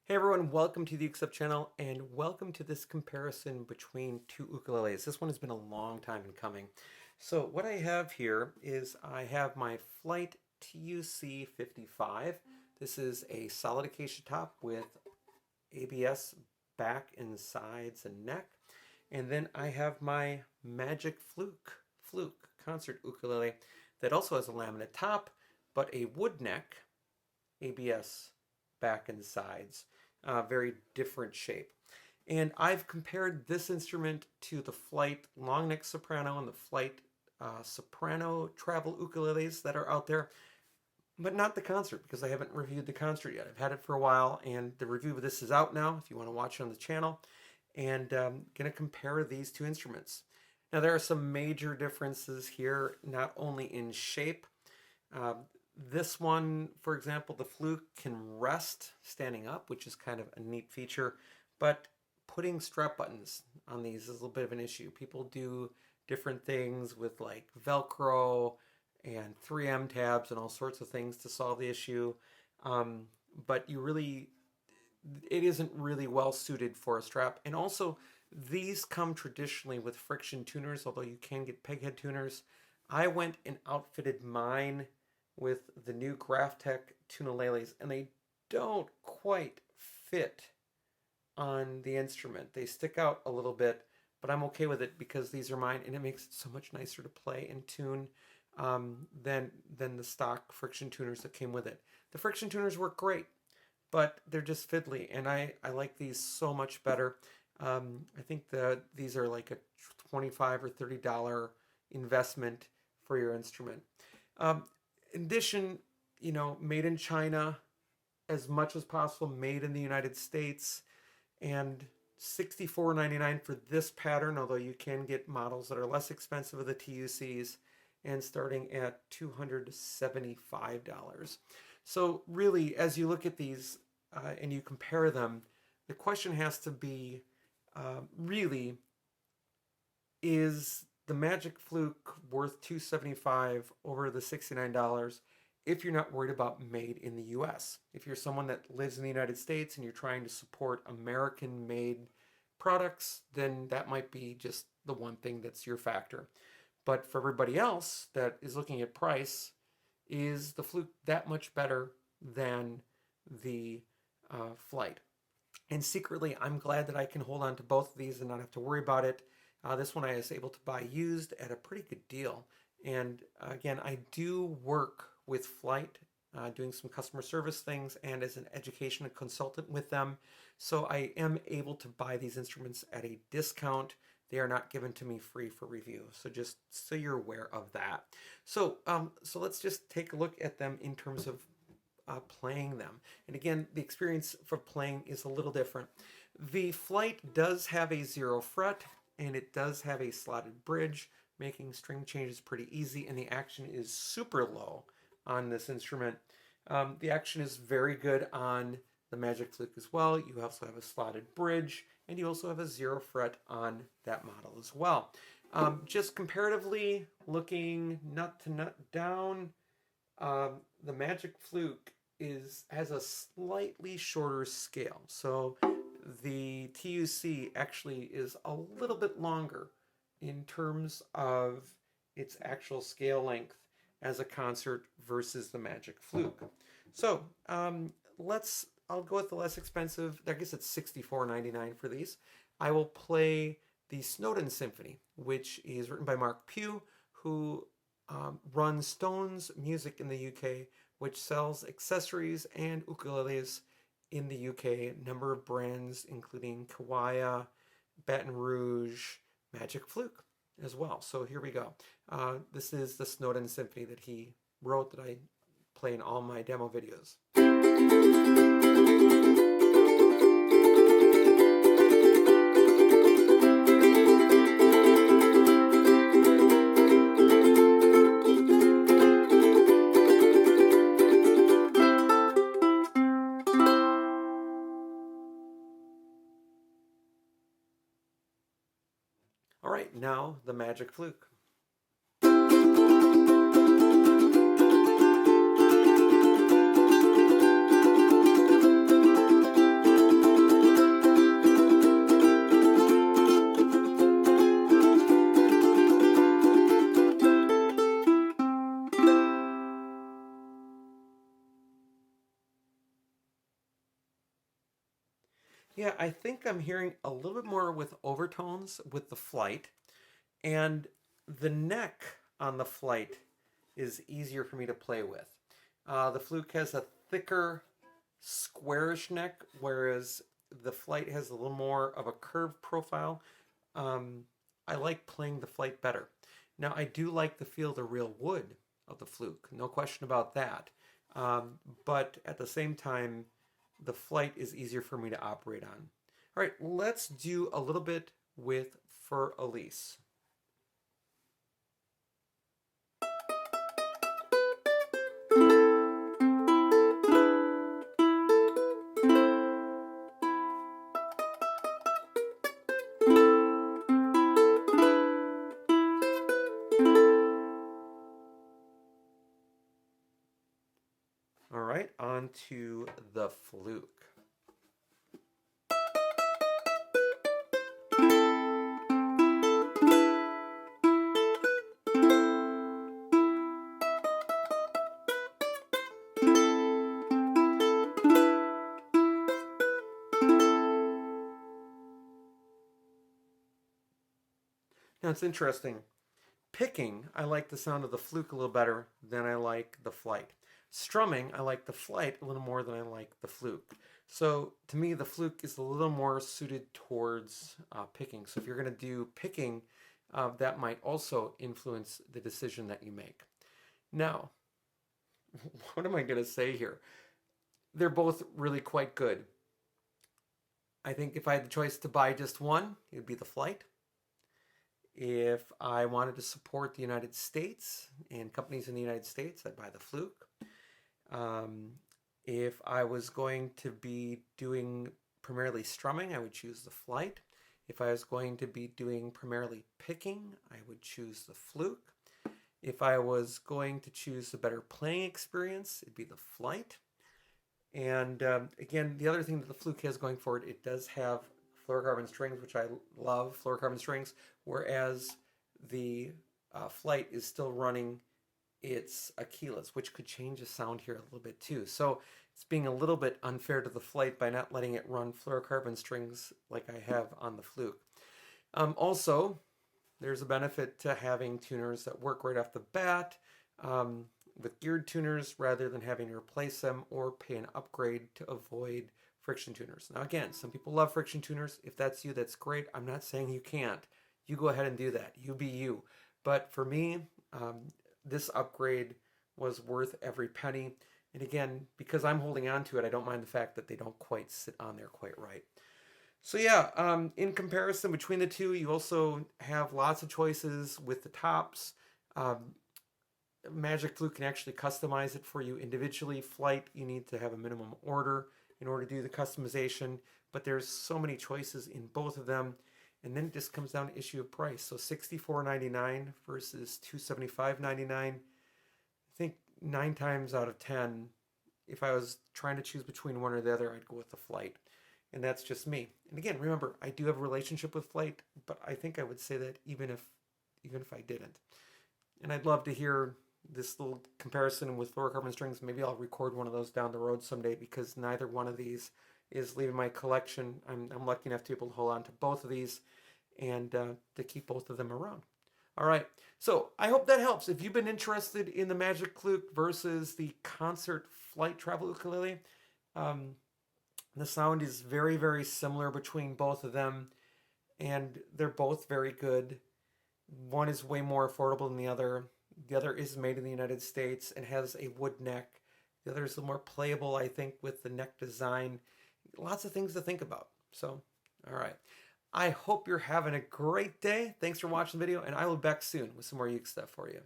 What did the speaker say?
Hey everyone, welcome to the Ukestuff channel and welcome to this comparison between two ukuleles. This one has been a long time in coming. So what I have here is I have my Flight TUC 55. This is a solid acacia top with ABS back and sides and neck. And then I have my Magic Fluke concert ukulele that also has a laminate top, but a wood neck, ABS back and sides. Very different shape. And I've compared this instrument to the Flight long neck soprano and the Flight soprano travel ukuleles that are out there, but not the concert because I haven't reviewed the concert yet. I've had it for a while, and the review of this is out now if you want to watch it on the channel. And I'm going to compare these two instruments. Now, there are some major differences here, not only in shape. This one, for example, the Fluke can rest standing up, which is kind of a neat feature, but putting strap buttons on these is a little bit of an issue. People do different things with like Velcro and 3M tabs and all sorts of things to solve the issue, but it isn't really well suited for a strap. And also, these come traditionally with friction tuners, although you can get peghead tuners. I went and outfitted mine with the new Graphtec Ukuleles, and they don't quite fit on the instrument. They stick out a little bit, but I'm okay with it because these are mine, and it makes it so much nicer to play and tune than the stock friction tuners that came with it. The friction tuners work great, but they're just fiddly, and I like these so much better. I think these are like a $25 or $30 investment for your instrument. In addition, made in China as much as possible, made in the United States, and $64.99 for this pattern, although you can get models that are less expensive of the TUCs and starting at $275. So really, as you look at these and you compare them, the question has to be, really, is the Magic Fluke worth $275 over the $69 if you're not worried about made in the US? If you're someone that lives in the United States and you're trying to support American-made products, then that might be just the one thing that's your factor. But for everybody else that is looking at price, is the Fluke that much better than the Flight? And secretly, I'm glad that I can hold on to both of these and not have to worry about it. This one I was able to buy used at a pretty good deal. And again, I do work with Flight, doing some customer service things and as an education consultant with them. So I am able to buy these instruments at a discount. They are not given to me free for review. So just so you're aware of that. So let's just take a look at them in terms of playing them. And again, the experience for playing is a little different. The Flight does have a 0 fret, and it does have a slotted bridge, making string changes pretty easy, and the action is super low on this instrument. The action is very good on the Magic Fluke as well. You also have a slotted bridge, and you also have a 0 fret on that model as well. Just comparatively, looking nut to nut down, the Magic Fluke has a slightly shorter scale. So the TUC actually is a little bit longer in terms of its actual scale length as a concert versus the Magic Fluke. So I'll go with the less expensive. I guess it's $64.99 for these. I will play the Snowden Symphony, which is written by Mark Pugh, who runs Stones Music in the UK, which sells accessories and ukuleles in the UK, a number of brands including Kawaya, Baton Rouge, Magic Fluke as well. So here we go. This is the Snowden Symphony that he wrote that I play in all my demo videos. All right, now the Magic Fluke. Yeah, I think I'm hearing a little bit more with overtones with the Flight, and the neck on the Flight is easier for me to play with. The Fluke has a thicker, squarish neck, whereas the Flight has a little more of a curved profile. Um, I like playing the Flight better. Now, I do like the feel of the real wood of the Fluke, no question about that. But at the same time, the Flight is easier for me to operate on. All right, let's do a little bit with Fur Elise. All right, on to the Fluke. Now it's interesting. Picking, I like the sound of the Fluke a little better than I like the Flight. Strumming, I like the Flight a little more than I like the Fluke. So to me, the Fluke is a little more suited towards picking. So if you're going to do picking, that might also influence the decision that you make. Now, what am I going to say here? They're both really quite good. I think if I had the choice to buy just one, it would be the Flight. If I wanted to support the United States and companies in the United States, I'd buy the Fluke. Um, if I was going to be doing primarily strumming, I would choose the Flight. If I was going to be doing primarily picking, I would choose the Fluke. If I was going to choose a better playing experience, it'd be the Flight. And again, the other thing that the Fluke has going for it, it does have fluorocarbon strings, which I love, fluorocarbon strings, whereas the Flight is still running its a keyless, which could change the sound here a little bit too. So it's being a little bit unfair to the Flight by not letting it run fluorocarbon strings like I have on the Fluke. Also, there's a benefit to having tuners that work right off the bat with geared tuners rather than having to replace them or pay an upgrade to avoid friction tuners. Now again, some people love friction tuners. If that's you, that's great. I'm not saying you can't. You go ahead and do that. You be you. But for me, this upgrade was worth every penny. And again, because I'm holding on to it, I don't mind the fact that they don't quite sit on there quite right. So yeah, in comparison between the two, you also have lots of choices with the tops. Um, Magic Fluke can actually customize it for you individually. Flight, you need to have a minimum order in order to do the customization. But there's so many choices in both of them. And then it just comes down to issue of price. So $64.99 versus $275.99. I think 9 times out of 10, if I was trying to choose between one or the other, I'd go with the Flight. And that's just me. And again, remember, I do have a relationship with Flight, but I think I would say that even if I didn't. And I'd love to hear this little comparison with fluorocarbon strings. Maybe I'll record one of those down the road someday because neither one of these is leaving my collection. I'm lucky enough to be able to hold on to both of these and to keep both of them around. All right, so I hope that helps. If you've been interested in the Magic Fluke versus the Concert Flight Travel Ukulele, the sound is very, very similar between both of them, and they're both very good. One is way more affordable than the other. The other is made in the United States and has a wood neck. The other is a little more playable, I think, with the neck design. Lots of things to think about. So, all right. I hope you're having a great day. Thanks for watching the video, and I will be back soon with some more uke stuff for you.